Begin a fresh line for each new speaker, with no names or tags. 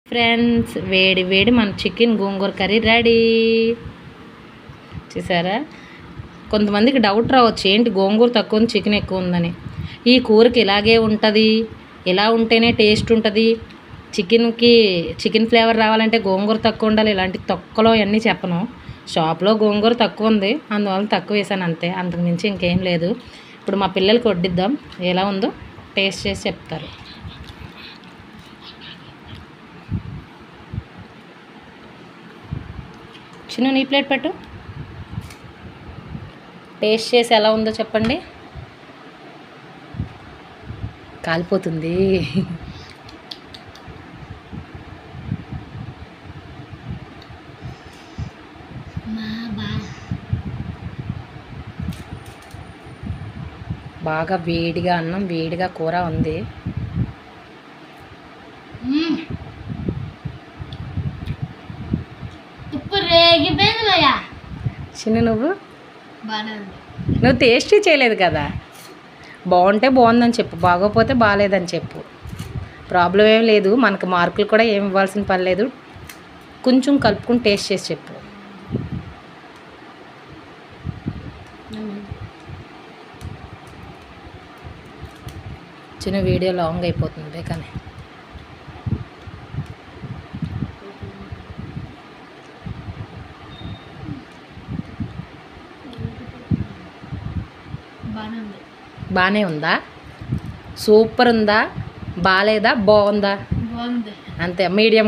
Friends, వేడి వేడి మన చికెన్ గోంగూర కర్రీ రెడీ. చూసారా? కొంతమందికి డౌట్ రావచ్చు, ఏంటి గోంగూర తక్కువ ఉంది చికెన్ ఎక్కువ ఉందని. ఈ కూరకి ఇలాగే ఉంటుంది, ఇలా ఉంటేనే టేస్ట్ ఉంటుంది. చికెన్ ఫ్లేవర్ రావాలంటే గోంగూర తక్కువ ఉండాలి. ఇలాంటి తొక్కలో అన్నీ చెప్పను. షాప్లో గోంగూర తక్కువ ఉంది, అందువల్ల తక్కువ వేసాను అంతే, అంతకుమించి ఇంకేం లేదు. ఇప్పుడు మా పిల్లలకి వడ్డిద్దాం, ఎలా ఉందో టేస్ట్ చేసి చెప్తారు. చిన్న నీ ప్లేట్ పెట్టు, టేస్ట్ చేసి ఎలా ఉందో చెప్పండి. కాలిపోతుంది. బాగా వేడిగా అన్నం, వేడిగా కూర ఉంది. చిన్న నువ్వు టేస్ట్ చేయలేదు కదా. బాగుంటే బాగుందని చెప్పు, బాగోపోతే బాగాలేదని చెప్పు. ప్రాబ్లం ఏం లేదు, మనకు మార్కులు కూడా ఏమి ఇవ్వాల్సిన పని లేదు. కొంచెం కలుపుకుని టేస్ట్ చేసి చెప్పు. చిన్న వీడియో లాంగ్ అయిపోతుంది కానీ బాగానే ఉందా? సూపర్ ఉందా? బాగాలేదా? బాగుందా? అంతే, మీడియం.